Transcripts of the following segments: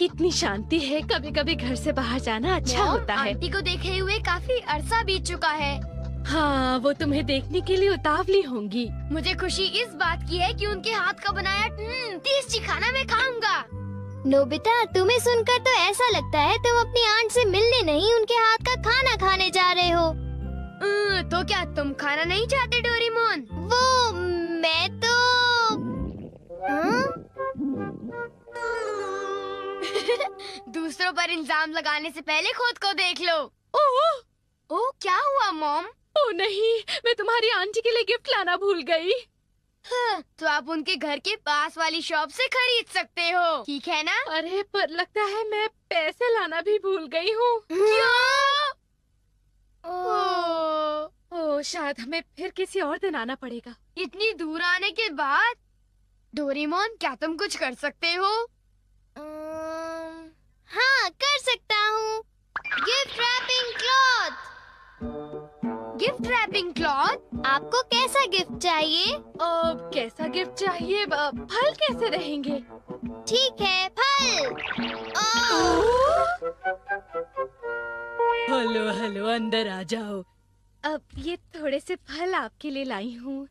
कितनी शांति है। कभी कभी घर से बाहर जाना अच्छा होता है। आंटी को देखे हुए काफी अरसा बीत चुका है। हाँ, वो तुम्हें देखने के लिए उतावली होंगी। मुझे खुशी इस बात की है कि उनके हाथ का बनाया टेस्टी खाना मैं खाऊंगा। नोबिता, तुम्हें सुनकर तो ऐसा लगता है तुम अपनी आंट से मिलने नहीं, उनके हाथ का खाना खाने जा रहे हो। तो क्या तुम खाना नहीं चाहते डोरेमोन? वो मैं तो दूसरों पर इल्जाम लगाने से पहले खुद को देख लो। ओह, क्या हुआ मॉम? ओह नहीं, मैं तुम्हारी आंटी के लिए गिफ्ट लाना भूल गई। तो आप उनके घर के पास वाली शॉप से खरीद सकते हो, ठीक है ना? अरे पर लगता है मैं पैसे लाना भी भूल गई हूँ। क्या? ओह, शायद हमें फिर किसी और दिन आना पड़ेगा। इतनी दूर आने के बाद डोरेमोन, क्या तुम कुछ कर सकते हो? हाँ, कर सकता हूँ। Gift wrapping cloth. Gift wrapping cloth? आपको कैसा गिफ्ट चाहिए? कैसा गिफ्ट चाहिए? फल कैसे रहेंगे? ठीक है, फल। हेलो हेलो, अंदर आ जाओ। अब ये थोड़े से फल आपके लिए लाई हूँ।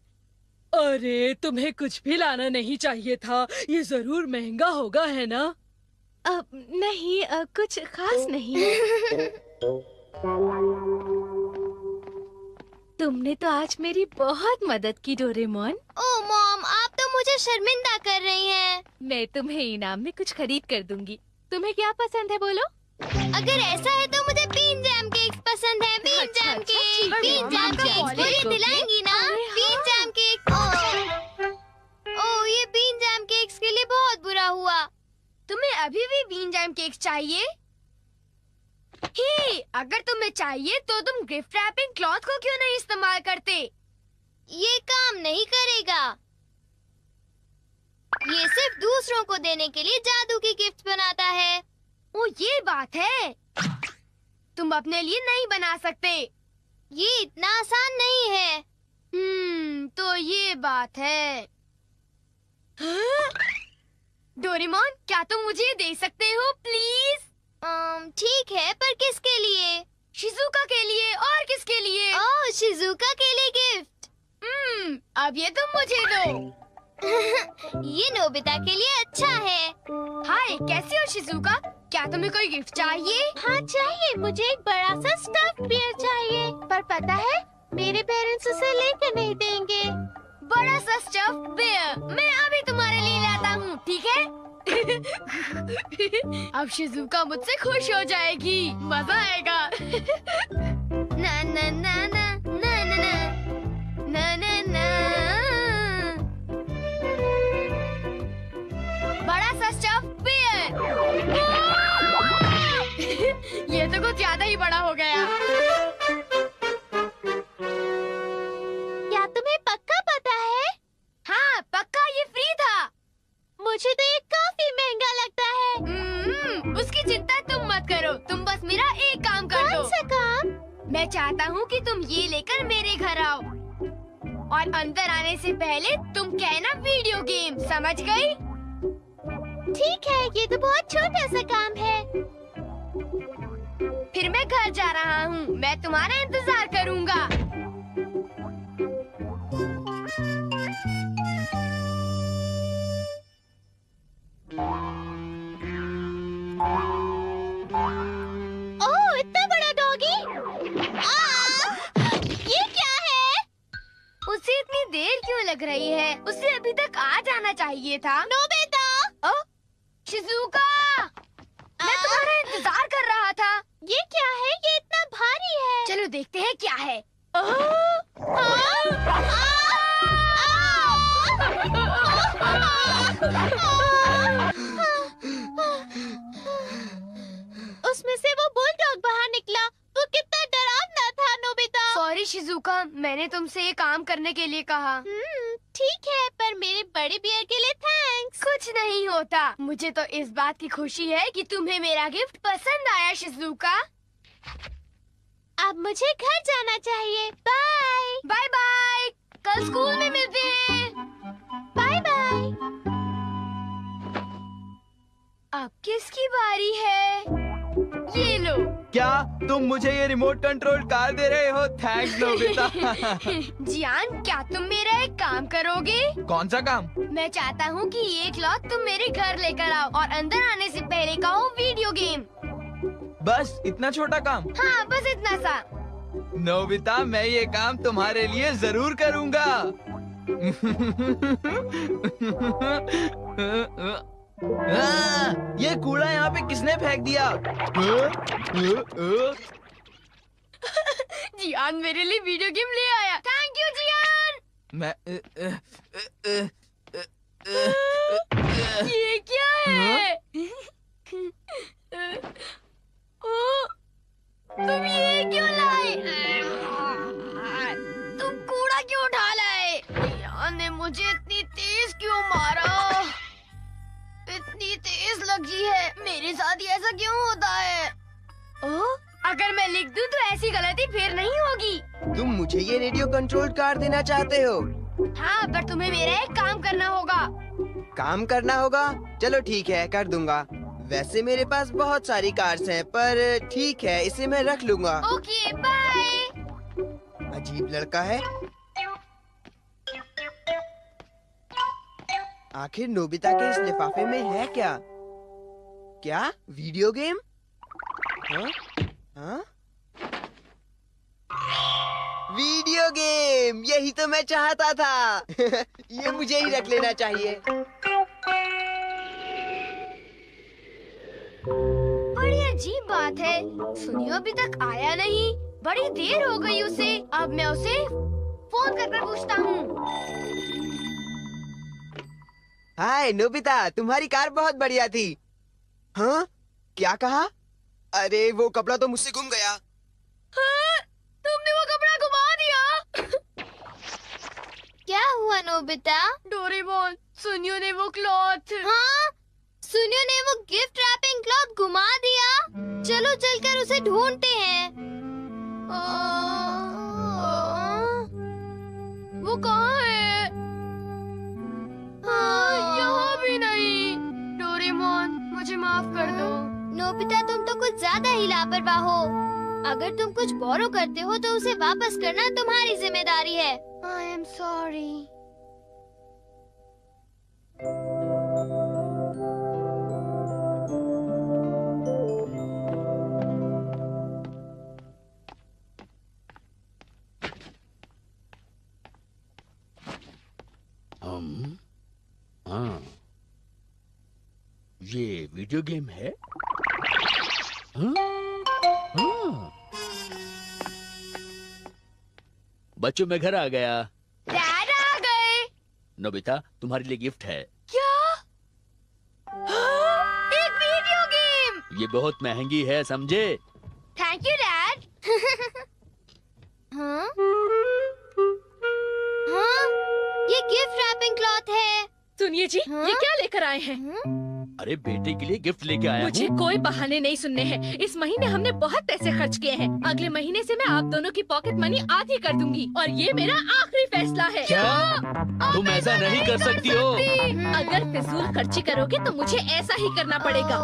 अरे तुम्हें कुछ भी लाना नहीं चाहिए था, ये जरूर महंगा होगा, है ना? नहीं, कुछ खास नहीं है। तुमने तो आज मेरी बहुत मदद की डोरेमोन। ओह मॉम, आप तो मुझे शर्मिंदा कर रही हैं। मैं तुम्हें इनाम में कुछ खरीद कर दूंगी। तुम्हें क्या पसंद है बोलो? अगर ऐसा है तो मुझे बीन जैम केक्स पसंद है। Bean jam cake, bean jam cake मुझे दिलाएंगी ना? Been jam cake. ओह, ये बीन जैम केक्स के लिए बहुत बुरा हुआ। तुम्हें अभी भी बीन जैम केक्स चाहिए? हे, अगर तुम्हें चाहिए तो तुम गिफ्ट रैपिंग क्लॉथ को क्यों नहीं इस्तेमाल करते? ये काम नहीं करेगा। ये सिर्फ दूसरों को देने के लिए जादू की गिफ्ट बनाता है। ओ, ये बात है। तुम अपने लिए नहीं बना सकते। ये इतना आसान नहीं है। तो ये बात है। डोरेमोन, क्या तुम मुझे दे सकते हो प्लीज? ठीक है, पर किसके लिए? शिजुका के लिए। और किसके लिए? ओह, शिजुका के लिए गिफ्ट। अब ये तुम मुझे दो। ये नोबिता के लिए अच्छा है। हाय, कैसे हो शिजुका? क्या तुम्हें कोई गिफ्ट चाहिए? हाँ चाहिए, मुझे एक बड़ा सा स्टफ्ड बियर चाहिए, पर पता है मेरे पेरेंट्स उसे लेकर नहीं देंगे। बड़ा सा स्टफ्ड बियर मैं अभी तुम्हारे लिए लाता हूँ, ठीक है? अब शिजुका मुझसे खुश हो जाएगी, मजा आएगा। ना ना ना ना ना ना ना ना ना ना। बड़ा सा स्टफ्ड बियर। ये तो कुछ ज्यादा ही बड़ा हो गया। क्या तुम्हें पक्का पता है? हाँ पक्का, ये फ्री था। मुझे तो ये काफी महंगा लगता है। उसकी चिंता तुम मत करो, तुम बस मेरा एक काम कर दो। कौन सा काम? मैं चाहता हूँ कि तुम ये लेकर मेरे घर आओ और अंदर आने से पहले तुम कहना वीडियो गेम, समझ गई? ठीक है, ये तो बहुत छोटा सा काम है। फिर मैं घर जा रहा हूँ, मैं तुम्हारा इंतजार करूँगा। ओह, इतना बड़ा डॉगी! ये क्या है? उसे इतनी देर क्यों लग रही है? उसे अभी तक आ जाना चाहिए था। नोबिता! शिजुका, मैं तुम्हारा इंतजार कर रहा था। ये क्या है? ये इतना भारी है। चलो देखते हैं क्या है। उसमें से वो बुलडॉग बाहर निकला। वो कितना डरावना था नोबिता। सॉरी शिजुका, मैंने तुमसे ये काम करने के लिए कहा। ठीक है, पर मेरे बड़े बियर के लिए थैंक्स। कुछ नहीं होता। मुझे तो इस बात की खुशी है कि तुम्हें मेरा गिफ्ट पसंद आया शिजुका। अब मुझे घर जाना चाहिए। बाय बाय बाय, कल स्कूल में मिलते हैं। Bye bye. अब किसकी बारी है? ये लो। क्या तुम मुझे ये रिमोट कंट्रोल कार दे रहे हो? Thanks Nobita. जियान, क्या तुम मेरा एक काम करोगे? कौन सा काम? मैं चाहता हूँ कि ये क्लॉथ तुम मेरे घर लेकर आओ और अंदर आने से पहले कहो वीडियो गेम। बस इतना छोटा काम? हाँ, बस इतना सा। नोबिता, मैं ये काम तुम्हारे लिए जरूर करूँगा। ये कूड़ा यहाँ पे किसने फेंक दिया? जियान मेरे लिए वीडियो गेम ले आया। थैंक यू जियान। मैं ये क्या है? ओ, तुम ये क्यों लाए? तुम कूड़ा क्यों उठा लाए? जियान ने मुझे इतनी तेज क्यों मारा? इतनी तेज लगी है। मेरे साथ ऐसा क्यों होता है? अगर मैं लिख दूं तो ऐसी गलती फिर नहीं होगी। तुम मुझे ये रेडियो कंट्रोल कार देना चाहते हो? हाँ, पर तुम्हें मेरा एक काम करना होगा। काम करना होगा? चलो ठीक है, कर दूंगा। वैसे मेरे पास बहुत सारी कार्स हैं, पर ठीक है, इसे मैं रख लूंगा। Okay, bye. अजीब लड़का है। आखिर नोबिता के इस लिफाफे में है क्या? क्या वीडियो गेम? हाँ? हाँ? वीडियो गेम, यही तो मैं चाहता था। ये मुझे ही रख लेना चाहिए। बड़ी अजीब बात है, सुनियो अभी तक आया नहीं। बड़ी देर हो गई उसे। अब मैं उसे फोन कर पूछता हूँ। हाय नोबिता, तुम्हारी कार बहुत बढ़िया थी। हाँ? क्या कहा? अरे वो कपड़ा तो मुझसे गुम गया। हाँ, तुमने वो कपड़ा घुमा दिया। क्या हुआ नोबिता? डोरेमोन, सुनियो ने वो क्लॉथ। हाँ, सुनियो ने वो गिफ्ट रैपिंग क्लॉथ घुमा दिया। चलो चलकर उसे ढूंढते हैं। वो कहाँ है? हाँ, यहाँ भी नहीं। डोरेमोन, मुझे माफ कर दो। नोबिता, तुम तो कुछ ज्यादा ही लापरवाह हो। अगर तुम कुछ बोरो करते हो तो उसे वापस करना तुम्हारी जिम्मेदारी है। I am sorry. हाँ, ये वीडियो गेम है? हाँ? हाँ। बच्चों, मैं घर आ गया। डैड आ गए। नोबिता, तुम्हारे लिए गिफ्ट है। क्या? एक वीडियो गेम। ये बहुत महंगी है, समझे? Thank you dad. हाँ? हाँ? ये गिफ्ट रैपिंग क्लॉथ है। सुनिए जी, हाँ? ये क्या लेकर आए हैं? अरे बेटे के लिए गिफ्ट लेके आया मुझे हूँ। कोई बहाने नहीं सुनने हैं। इस महीने हमने बहुत पैसे खर्च किए हैं। अगले महीने से मैं आप दोनों की पॉकेट मनी आधी कर दूंगी और ये मेरा आखिरी फैसला है। क्या? तुम ऐसा नहीं कर सकती हो। अगर फिजूल खर्ची करोगे तो मुझे ऐसा ही करना पड़ेगा।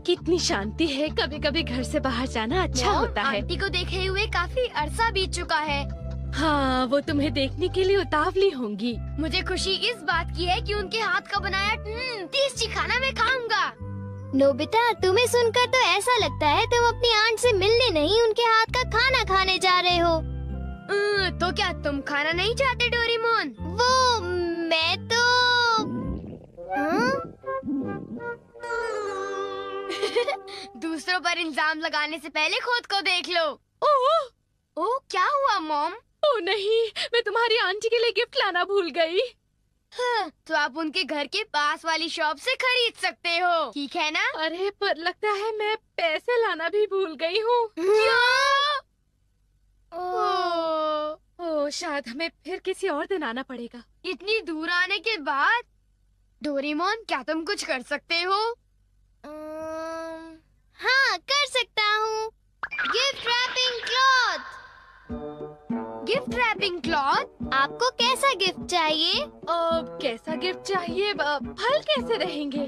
कितनी शांति है। कभी कभी घर से बाहर जाना अच्छा होता है। आंटी को देखे हुए काफी अरसा बीत चुका है। हाँ, वो तुम्हें देखने के लिए उतावली होंगी। मुझे खुशी इस बात की है कि उनके हाथ का बनाया टेस्टी खाना मैं खाऊंगा। नोबिता, तुम्हें सुनकर तो ऐसा लगता है तुम अपनी आंट से मिलने नहीं, उनके हाथ का खाना खाने जा रहे हो। तो क्या तुम खाना नहीं चाहते डोरेमोन? वो मैं तो हाँ? दूसरों पर इल्जाम लगाने से पहले खुद को देख लो। ओह, क्या हुआ मॉम? ओह नहीं, मैं तुम्हारी आंटी के लिए गिफ्ट लाना भूल गई। तो आप उनके घर के पास वाली शॉप से खरीद सकते हो, ठीक है ना? अरे पर लगता है मैं पैसे लाना भी भूल गई हूँ। क्या? ओह, शायद हमें फिर किसी और दिन आना पड़ेगा। इतनी दूर आने के बाद डोरेमोन, क्या तुम कुछ कर सकते हो? हाँ, कर सकता हूँ। Gift wrapping cloth. Gift wrapping cloth? आपको कैसा गिफ्ट चाहिए? कैसा गिफ्ट चाहिए? फल कैसे रहेंगे?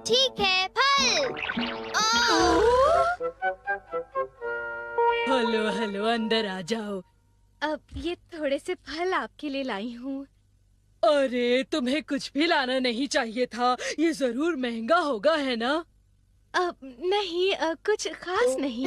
ठीक है, फल। हेलो हेलो, अंदर आ जाओ। अब ये थोड़े से फल आपके लिए लाई हूँ। अरे, तुम्हें कुछ भी लाना नहीं चाहिए था। ये जरूर महंगा होगा, है ना? नहीं, कुछ खास नहीं।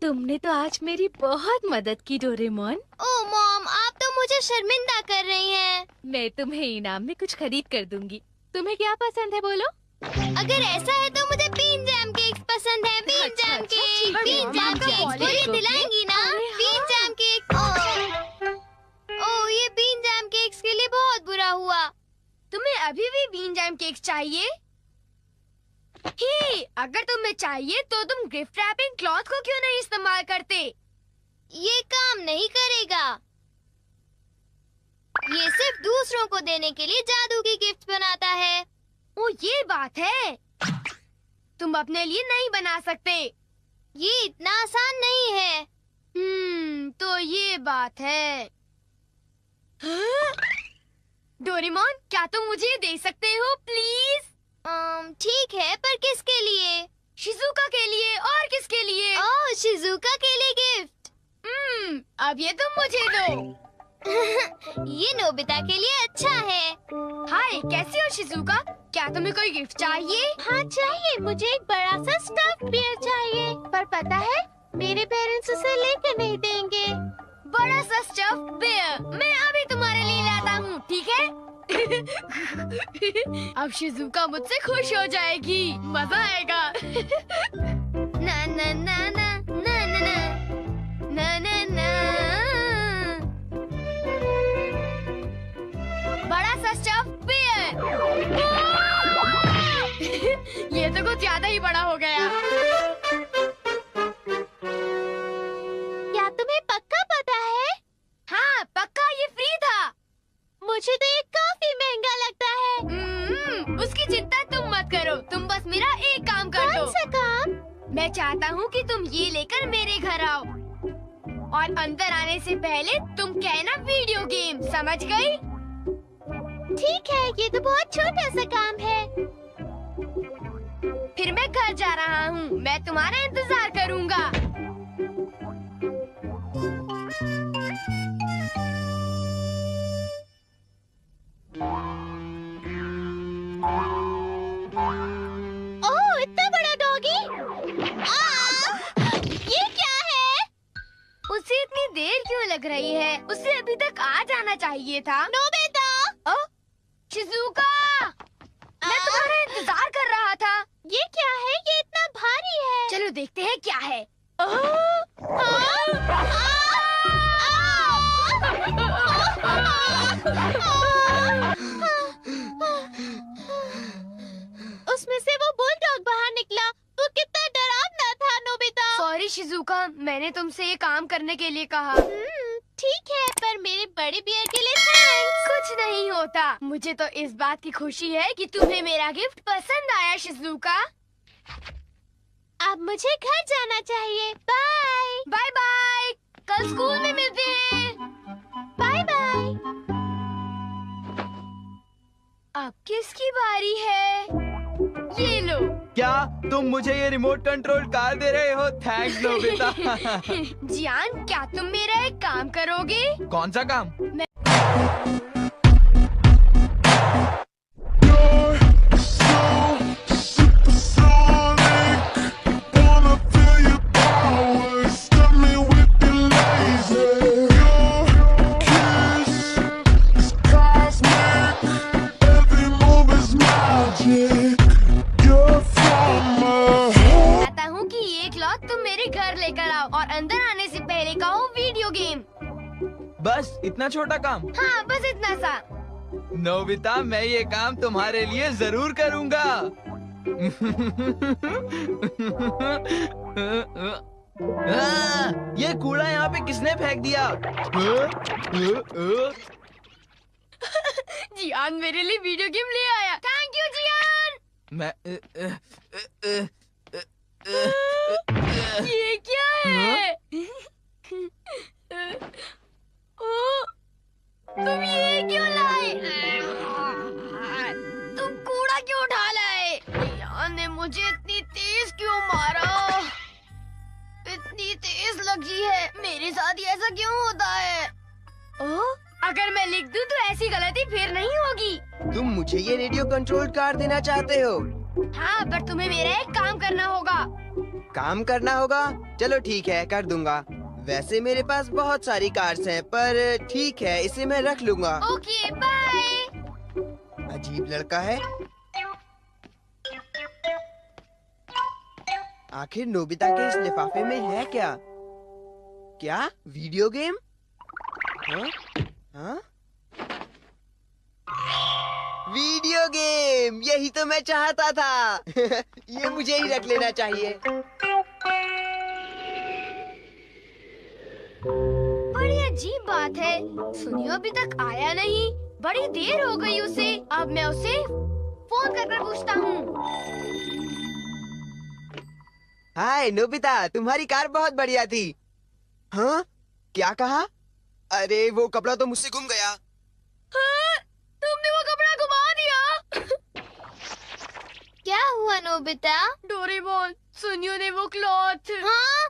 तुमने तो आज मेरी बहुत मदद की डोरेमोन। ओह मॉम, आप तो मुझे शर्मिंदा कर रही हैं। मैं तुम्हें इनाम में कुछ खरीद कर दूंगी। तुम्हें क्या पसंद है, बोलो? अगर ऐसा है तो मुझे बीन जैम केक्स पसंद है। Bean jam cake, bean jam cake पूरी दिलाएंगी ना? Been jam cake. ओह, ये बीन जैम केक्स के लिए बहुत बुरा हुआ। तुम्हें अभी भी बीन जैम केक्स चाहिए? ही, अगर तुम्हें चाहिए तो तुम गिफ्ट रैपिंग क्लॉथ को क्यों नहीं इस्तेमाल करते? ये काम नहीं करेगा। ये सिर्फ दूसरों को देने के लिए जादू की गिफ्ट बनाता है। ओ, ये बात है। तुम अपने लिए नहीं बना सकते। ये इतना आसान नहीं है। तो ये बात है। डोरेमोन, क्या तुम मुझे दे सकते हो प्लीज? ठीक है, पर किसके लिए? शिजुका के लिए। और किसके लिए? ओह, शिजुका के लिए गिफ्ट। अब ये तुम मुझे दो। ये नोबिता के लिए अच्छा है। हाय, कैसी हो शिजुका? क्या तुम्हें कोई गिफ्ट चाहिए? हाँ चाहिए, मुझे एक बड़ा सा स्टफ्ड बियर चाहिए, पर पता है मेरे पेरेंट्स उसे लेके नहीं देंगे। बड़ा सा स्टफ्ड बियर मैं अभी तुम्हारे लिए लाता हूँ, ठीक है? अब शिजुका मुझसे खुश हो जाएगी, मजा आएगा। ना ना ना ना ना ना ना ना ना ना। बड़ा सा स्टफ्ड बियर। ये तो कुछ ज्यादा ही बड़ा हो गया। क्या तुम्हें पक्का पता है? हाँ, पक्का ये फ्री था। मुझे तो ये काफी महंगा लगता है। उसकी चिंता तुम मत करो, तुम बस मेरा एक काम कर दो। कौन सा काम? मैं चाहता हूँ कि तुम ये लेकर मेरे घर आओ और अंदर आने से पहले तुम कहना वीडियो गेम, समझ गई? ठीक है, ये तो बहुत छोटा सा काम है। फिर मैं घर जा रहा हूँ, मैं तुम्हारा इंतजार करूँगा। ओह, इतना बड़ा डॉगी! ये क्या है? उसे इतनी देर क्यों लग रही है? उसे अभी तक आ जाना चाहिए था। नोबिता! शिजुका, मैं तुम्हारा इंतजार कर रहा था। ये क्या है? ये इतना भारी है। चलो देखते हैं क्या है। उसमें से वो बुलडॉग बाहर निकला। वो कितना डरावना था, नोबिता। सॉरी शिजुका, मैंने तुमसे ये काम करने के लिए कहा। ठीक है, पर मेरे बड़े बियर के लिए थैंक्स। कुछ नहीं होता। मुझे तो इस बात की खुशी है कि तुम्हें मेरा गिफ्ट पसंद आया शिजुका। अब मुझे घर जाना चाहिए। बाय बाय बाय, कल स्कूल में मिलते हैं। Bye bye. अब किसकी बारी है? ये लो। क्या तुम मुझे ये रिमोट कंट्रोल कार दे रहे हो? Thanks Nobita. जियान, क्या तुम मेरा एक काम करोगे? कौन सा काम? तुम मेरे घर लेकर आओ और अंदर आने से पहले कहो वीडियो गेम। बस इतना छोटा काम? हाँ, बस इतना सा। नोबिता, मैं ये काम तुम्हारे लिए जरूर करूँगा। ये कूड़ा यहाँ पे किसने फेंक दिया? जियान मेरे लिए वीडियो गेम ले आया। थैंक यू जियान। मैं ये क्या है? ओ, तुम ये क्यों लाए? तुम कूड़ा क्यों उठा लाए? जियान ने मुझे इतनी तेज क्यों मारा? इतनी तेज लगी है। मेरे साथ ही ऐसा क्यों होता है? अगर मैं लिख दूं तो ऐसी गलती फिर नहीं होगी। तुम मुझे ये रेडियो कंट्रोल कार देना चाहते हो? हाँ, पर तुम्हें मेरा एक काम करना होगा। काम करना होगा? चलो ठीक है, कर दूंगा। वैसे मेरे पास बहुत सारी कार्स हैं, पर ठीक है, इसे मैं रख लूंगा। Okay, bye. अजीब लड़का है। आखिर नोबिता के इस लिफाफे में है क्या? क्या वीडियो गेम? हाँ? हाँ? वीडियो गेम, यही तो मैं चाहता था। ये मुझे ही रख लेना चाहिए। बड़ी अजीब बात है, सुनियो अभी तक आया नहीं। बड़ी देर हो गई उसे। अब मैं उसे फोन कर पूछता हूँ। हाय नोबिता, तुम्हारी कार बहुत बढ़िया थी। हाँ? क्या कहा? अरे वो कपड़ा तो मुझसे गुम गया। हाँ, तुमने वो कपड़ा घुमा दिया। क्या हुआ नोबिता? डोरेमोन, सुनियो ने वो क्लॉथ। हाँ,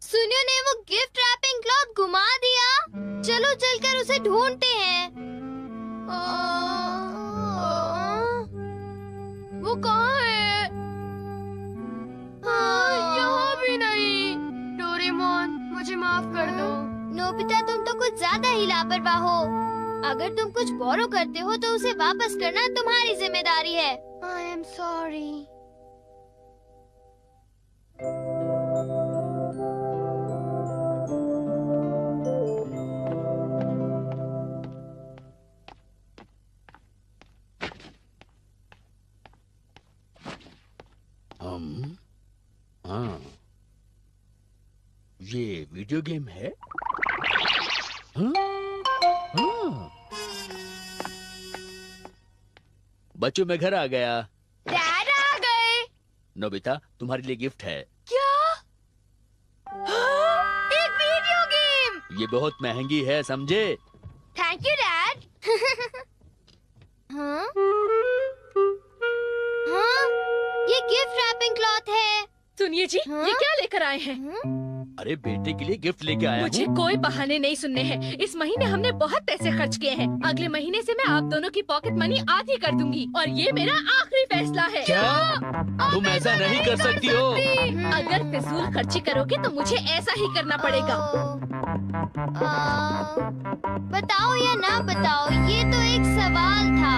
सुनियो ने वो गिफ्ट रैपिंग क्लॉथ घुमा दिया। चलो चलकर उसे ढूंढते हैं। वो कहाँ है? यहाँ भी नहीं। डोरेमोन, मुझे माफ कर दो। नोबिता, तुम तो कुछ ज्यादा ही लापरवाह हो। अगर तुम कुछ बोरो करते हो तो उसे वापस करना तुम्हारी जिम्मेदारी है। I am sorry. हाँ, ये वीडियो गेम है? हाँ? हाँ। बच्चों, मैं घर आ गया। डैड आ गए। नोबिता, तुम्हारे लिए गिफ्ट है। क्या? एक वीडियो गेम। ये बहुत महंगी है, समझे? Thank you dad. हाँ? हाँ? ये गिफ्ट रैपिंग क्लॉथ है। सुनिए जी, हाँ? ये क्या लेकर आए हैं? अरे बेटे के लिए गिफ्ट लेके आया मुझे हूँ। कोई बहाने नहीं सुनने हैं। इस महीने हमने बहुत पैसे खर्च किए हैं। अगले महीने से मैं आप दोनों की पॉकेट मनी आधी कर दूंगी और ये मेरा आखिरी फैसला है। क्या? तुम ऐसा नहीं कर सकती हो। अगर फिजूल खर्ची करोगे तो मुझे ऐसा ही करना पड़ेगा। बताओ या ना बताओ, ये तो एक सवाल था।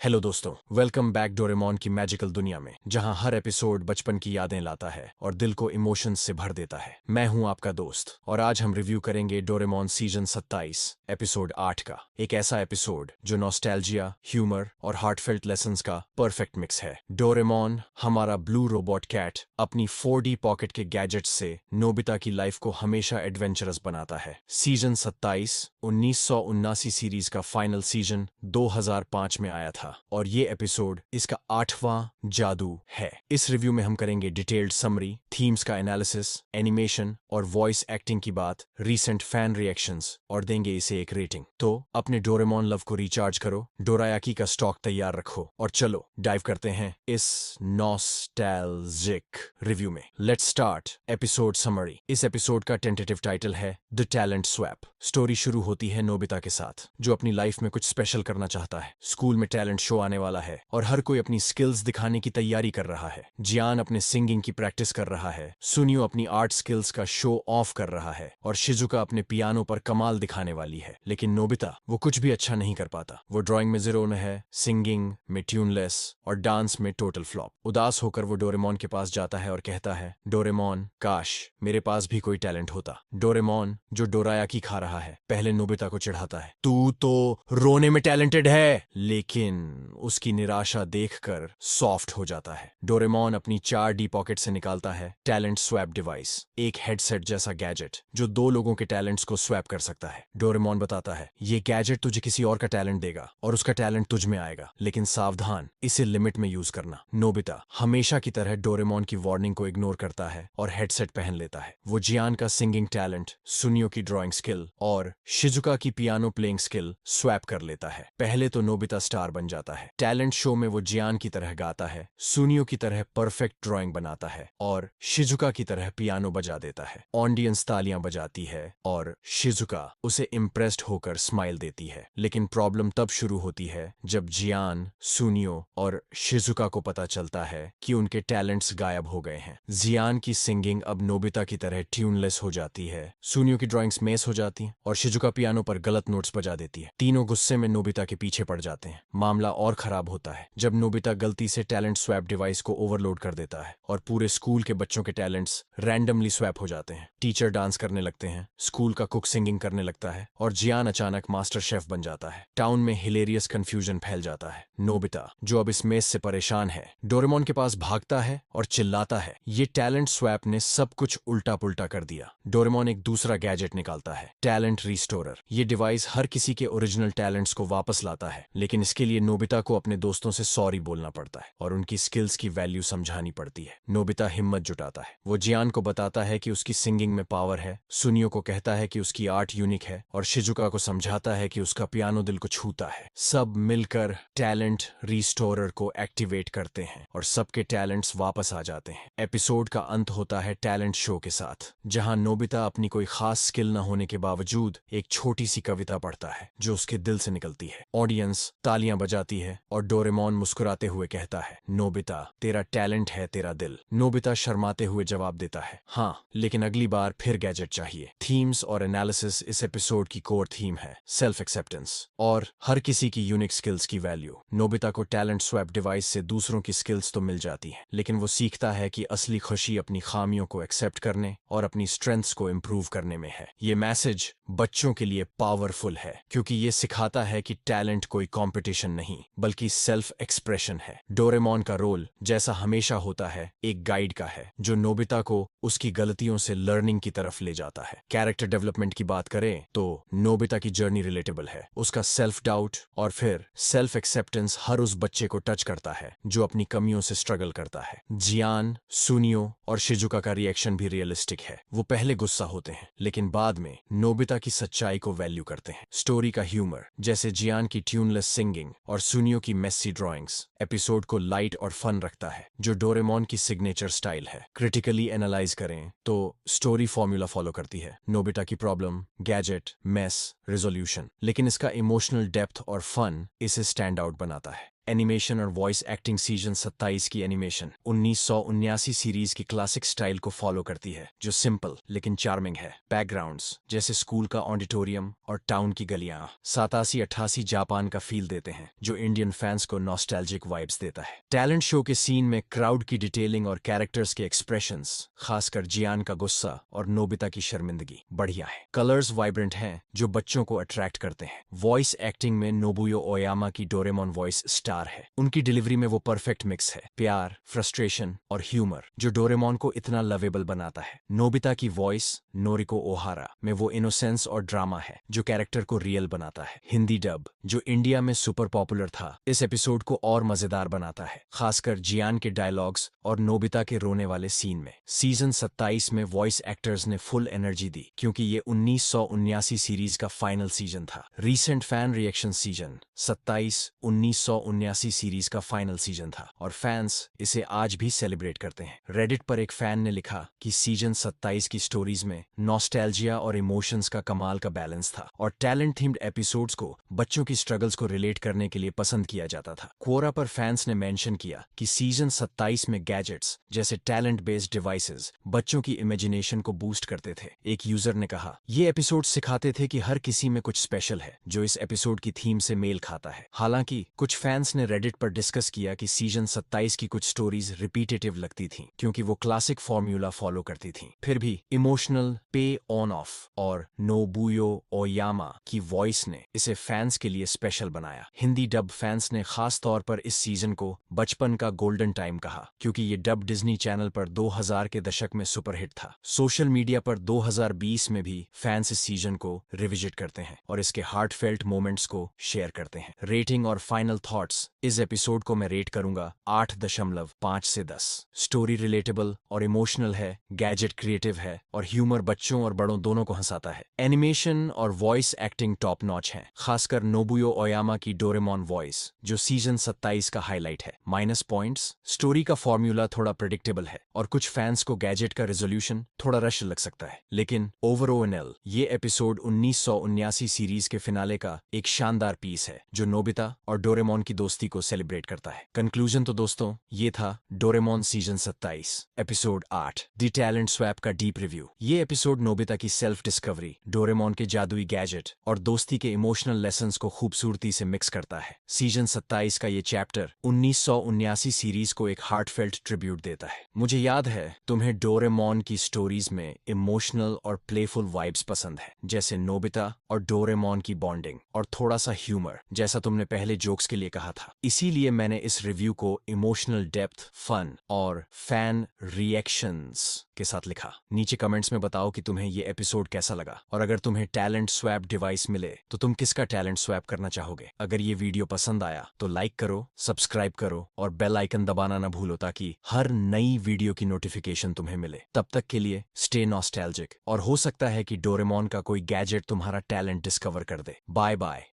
हेलो दोस्तों, वेलकम बैक डोरेमोन की मैजिकल दुनिया में, जहां हर एपिसोड बचपन की यादें लाता है और दिल को इमोशंस से भर देता है। मैं हूं आपका दोस्त और आज हम रिव्यू करेंगे डोरेमोन सीजन 27 एपिसोड 8 का। एक ऐसा एपिसोड जो नॉस्टैल्जिया, ह्यूमर और हार्टफेल्ट लेसन्स का परफेक्ट मिक्स है। डोरेमोन, हमारा ब्लू रोबोट कैट, अपनी 4D पॉकेट के गैजेट्स से नोबिता की लाइफ को हमेशा एडवेंचरस बनाता है। सीजन 27 1979 सीरीज का फाइनल सीजन 2005 में आया था और ये एपिसोड इसका 8वां जादू है। इस रिव्यू में हम करेंगे डिटेल्ड समरी, थीम्स का एनालिसिस, एनिमेशन और वॉइस एक्टिंग की बात, रीसेंट फैन रिएक्शंस और देंगे इसे एक रेटिंग। तो अपने डोरेमोन लव को रिचार्ज करो, डोरायाकी का स्टॉक तैयार रखो और चलो डाइव करते हैं इस नॉस्टैल्जिक रिव्यू में। Let's start episode summary. इस एपिसोड का टेंटेटिव टाइटल है द टैलेंट स्वैप। स्टोरी शुरू होती है नोबिता के साथ, जो अपनी लाइफ में कुछ स्पेशल करना चाहता है। स्कूल में टैलेंट शो आने वाला है और हर कोई अपनी स्किल्स दिखाने की तैयारी कर रहा है। जियान अपने सिंगिंग की प्रैक्टिस कर रहा है, सुनियो अपनी आर्ट स्किल्स का शो ऑफ कर रहा है और शिजुका अपने पियानो पर कमाल दिखाने वाली है। लेकिन नोबिता, वो कुछ भी अच्छा नहीं कर पाता। वो ड्राइंग में जीरो में है, सिंगिंग में ट्यूनलेस और डांस में टोटल फ्लॉप। उदास होकर वो डोरेमोन के पास जाता है और कहता है, डोरेमोन, काश मेरे पास भी कोई टैलेंट होता। डोरेमोन, जो डोरायाकी खा रहा है, पहले नोबिता को चिढ़ाता है, तू तो रोने में टैलेंटेड है, लेकिन उसकी निराशा देखकर सॉफ्ट हो जाता है। डोरेमोन अपनी 4D पॉकेट से निकालता है टैलेंट स्वैप डिवाइस, एक हेडसेट जैसा गैजेट जो 2 लोगों के टैलेंट्स को स्वैप कर सकता है। डोरेमोन बताता है ये गैजेट तुझे किसी और का टैलेंट देगा और उसका टैलेंट तुझ में आएगा, लेकिन सावधान, इसे लिमिट में यूज करना। नोबिता हमेशा की तरह डोरेमोन की वार्निंग को इग्नोर करता है और हेडसेट पहन लेता है। वो जियान का सिंगिंग टैलेंट, सुनियो की ड्राइंग स्किल और शिजुका की पियानो प्लेइंग स्किल स्वैप कर लेता है। पहले तो नोबिता स्टार बन जाता है। टैलेंट शो में वो जियान की तरह गाता है, सुनियो की तरह परफेक्ट ड्राइंग बनाता है और शिजुका की तरह पियानो बजा देता है। ऑडियंस तालियां बजाती है और शिजुका उसे इम्प्रेस्ड होकर स्माइल देती है। लेकिन प्रॉब्लम तब शुरू होती है जब जियान, सुनियो और शिजुका को पता चलता है कि उनके टैलेंट्स गायब हो गए हैं। जियान की सिंगिंग अब नोबिता की तरह ट्यूनलेस हो जाती है, सुनियो की ड्राइंग्स मेस हो जाती हैं और शिजुका पियानो पर गलत नोट्स बजा देती है। तीनों गुस्से में नोबिता के पीछे पड़ जाते हैं। मामला और खराब होता है जब नोबिता गलती से टैलेंट स्वैप डिवाइस को ओवरलोड कर देता है और पूरे स्कूल के बच्चों के टैलेंट्स रैंडमली स्वैप हो जाते हैं। टीचर डांस करने लगते हैं, स्कूल का कुक सिंगिंग करने लगता है और जियान अचानक मास्टर शेफ बन जाता है। टाउन में हिलेरियस कंफ्यूजन फैल जाता है। नोबिता, जो अब इस मेस से परेशान है, डोरेमोन के पास भागता है और चिल्लाता है ये टैलेंट स्वैप ने सब कुछ उल्टा पुल्टा कर दिया। डोरेमोन एक दूसरा गैजेट निकालता है, टैलेंट रिस्टोरर। ये डिवाइस हर किसी के ओरिजिनल टैलेंट्स को वापस लाता है, लेकिन इसके लिए नोबिता को अपने दोस्तों से सॉरी बोलना पड़ता है और उनकी स्किल्स की वैल्यू समझानी पड़ती है। नोबिता हिम्मत जुटाता है, वो जियान को बताता है कि उसकी सिंगिंग में पावर है, सुनियो को कहता है कि उसकी आर्ट यूनिक है और शिजुका को समझाता है कि उसका पियानो दिल को छूता है। सब मिलकर टैलेंट रिस्टोरर को एक्टिवेट करते हैं और सबके टैलेंट्स वापस आ जाते हैं। एपिसोड का अंत होता है टैलेंट शो के साथ, जहां नोबिता अपनी कोई खास स्किल न होने के बावजूद एक छोटी सी कविता पढ़ता है जो उसके दिल से निकलती है। ऑडियंस तालियां बजाती है और डोरेमोन मुस्कुराते हुए कहता है नोबिता, तेरा टैलेंट है तेरा दिल। नोबिता शर्माते हुए जवाब देता है हाँ, लेकिन अगली बार फिर गैजेट चाहिए। थीम्स और एनालिसिस इस एपिसोड की कोर थीम है, सेल्फ एक्सेप्टेंस और हर किसी की यूनिक स्किल्स की वैल्यू। नोबिता को टैलेंट स्वैप डिवाइस से दूसरों की स्किल्स तो मिल जाती है, लेकिन वो सीखता है कि असली खुशी अपनी खामियों को एक्सेप्ट करने और अपनी स्ट्रेंथ्स को इम्प्रूव करने में है। ये मैसेज बच्चों के लिए पावरफुल है क्योंकि ये सिखाता है कि टैलेंट कोई कंपटीशन नहीं बल्कि सेल्फ एक्सप्रेशन है। डोरेमोन का रोल, जैसा हमेशा होता है, एक गाइड का है जो नोबिता को उसकी गलतियों से लर्निंग की तरफ ले जाता है। कैरेक्टर डेवलपमेंट की बात करें तो नोबिता की जर्नी रिलेटेबल है। उसका सेल्फ डाउट और फिर सेल्फ एक्सेप्टेंस हर उस बच्चे को टच करता है जो अपनी कमियों से स्ट्रगल करता है। जियान, सुनियो और शिजुका का रिएक्शन भी रियलिस्टिक है। वो पहले गुस्सा होते हैं लेकिन बाद में नोबिता की सच्चाई को वैल्यू करते हैं। स्टोरी का ह्यूमर, जैसे जियान की ट्यूनलेस सिंगिंग और सुनियो की मेसी ड्राइंग्स, एपिसोड को लाइट और फन रखता है जो डोरेमोन की सिग्नेचर स्टाइल है। क्रिटिकली एनालाइज करें तो स्टोरी फॉर्मूला फॉलो करती है, नोबिता की प्रॉब्लम, गैजेट, मेस, रेजोल्यूशन, लेकिन इसका इमोशनल डेप्थ और फन इसे स्टैंड आउट बनाता है। एनिमेशन और वॉइस एक्टिंग सीजन 27 की एनिमेशन 1979 सीरीज की क्लासिक स्टाइल को फॉलो करती है जो सिंपल लेकिन चार्मिंग है। बैकग्राउंड्स जैसे स्कूल का ऑडिटोरियम और टाउन की गलियां 87-88 जापान का फील देते हैं जो इंडियन फैंस को नॉस्टैल्जिक वाइब्स देता है। टैलेंट शो के सीन में क्राउड की डिटेलिंग और कैरेक्टर्स के एक्सप्रेशंस, खासकर जियान का गुस्सा और नोबिता की शर्मिंदगी, बढ़िया है। कलर्स वाइब्रेंट हैं जो बच्चों को अट्रैक्ट करते हैं। वॉइस एक्टिंग में नोबुयो ओयामा की डोरेमोन वॉइस स्टार है। उनकी डिलीवरी में वो परफेक्ट मिक्स है, प्यार, फ्रस्ट्रेशन और ह्यूमर जो डोरेमोन को इतना लवेबल बनाता है। नोबिता की वॉइस, नोरिको ओहारा, में वो इनोसेंस और ड्रामा है जो कैरेक्टर को रियल बनाता है। हिंदी डब, जो इंडिया में सुपर पॉपुलर था, इस एपिसोड को और मजेदार बनाता है, खासकर जियान के डायलॉग्स और नोबिता के रोने वाले सीन में। सीजन 27 में वॉइस एक्टर्स ने फुल एनर्जी दी क्योंकि ये 1979 सीरीज का फाइनल सीजन था। Recent fan reaction season 27 1979 series का फाइनल सीजन था और फैंस इसे आज भी सेलिब्रेट करते हैं। रेडिट पर एक फैन ने लिखा कि सीजन 27 की स्टोरीज में नॉस्टैल्जिया और इमोशंस का कमाल का बैलेंस था और टैलेंट थीम्ड एपिसोड्स को बच्चों की स्ट्रगल्स को रिलेट करने के लिए पसंद किया जाता था। क्वोरा पर फैंस ने मेंशन किया कि सीजन 27 में गैजेट्स जैसे टैलेंट बेस्ड डिवाइसेस बच्चों की इमेजिनेशन को बूस्ट करते थे। एक यूजर ने कहा, ये एपिसोड सिखाते थे कि हर किसी में कुछ स्पेशल है जो इस एपिसोड की थीम से मेल खाता है। हालांकि कुछ फैंस ने रेडिट पर डिस्कस किया कि सीजन 27 की कुछ स्टोरीज रिपीटेटिव लगती थीं क्योंकि वो क्लासिक फॉर्मूला फॉलो करती थीं। फिर भी इमोशनल पे ऑन ऑफ और नोबुयो ओयामा की वॉइस ने इसे फैंस के लिए स्पेशल बनाया। हिंदी डब फैंस ने खास तौर पर इस सीजन को बचपन का गोल्डन टाइम कहा क्योंकि ये डब डिज्नी चैनल पर 2000 के दशक में सुपरहिट था। सोशल मीडिया पर 2020 में भी फैंस इस सीजन को रिविजिट करते हैं और इसके हार्टफेल्ट मोमेंट्स को शेयर करते हैं। रेटिंग और फाइनल थॉट्स, इस एपिसोड को मैं रेट करूंगा 8.5 से 10। स्टोरी रिलेटेबल और इमोशनल है, गैजेट क्रिएटिव है और ह्यूमर बच्चों और बड़ों दोनों को हंसाता है। एनिमेशन और वॉइस एक्टिंग टॉप नॉच है, खासकर नोबुयो ओयामा की डोरेमोन वॉइस जो सीजन 27 का हाईलाइट है। माइनस पॉइंट्स, स्टोरी का फॉर्मूला थोड़ा प्रेडिक्टेबल है और कुछ फैंस को गैजेट का रेजोल्यूशन थोड़ा रश लग सकता है, लेकिन ओवरऑल ये एपिसोड 1979 सीरीज के फिनाले का एक शानदार पीस है जो नोबिता और डोरेमोन की दोस्ती को सेलिब्रेट करता है। कंक्लूजन तो दोस्तों ये था डोरेमोन सीजन 27 एपिसोड 8 दी टैलेंट स्वैप का डीप रिव्यू। ये एपिसोड नोबिता की सेल्फ डिस्कवरी, डोरेमोन के जादुई गैजेट और दोस्ती के इमोशनल लेसन्स को खूबसूरती से मिक्स करता है। सीजन 27 का ये चैप्टर 1979 सीरीज को एक हार्टफेल्ट ट्रिब्यूट देता है। मुझे याद है तुम्हें डोरेमोन की स्टोरीज में इमोशनल और प्लेफुल वाइब्स पसंद है, जैसे नोबिता और डोरेमोन की बॉन्डिंग और थोड़ा सा ह्यूमर, जैसा तुमने पहले जोक्स के लिए कहा था। इसीलिए मैंने इस रिव्यू को इमोशनल डेप्थ, फन और फैन रिएक्शंस के साथ लिखा। नीचे कमेंट्स में बताओ कि तुम्हें ये एपिसोड कैसा लगा और अगर तुम्हें टैलेंट स्वैप डिवाइस मिले तो तुम किसका टैलेंट स्वैप करना चाहोगे। अगर ये वीडियो पसंद आया तो लाइक करो, सब्सक्राइब करो और बेल आइकन दबाना ना भूलो ताकि हर नई वीडियो की नोटिफिकेशन तुम्हें मिले। तब तक के लिए स्टे नॉस्टैल्जिक और हो सकता है कि डोरेमोन का कोई गैजेट तुम्हारा टैलेंट डिस्कवर कर दे। Bye bye.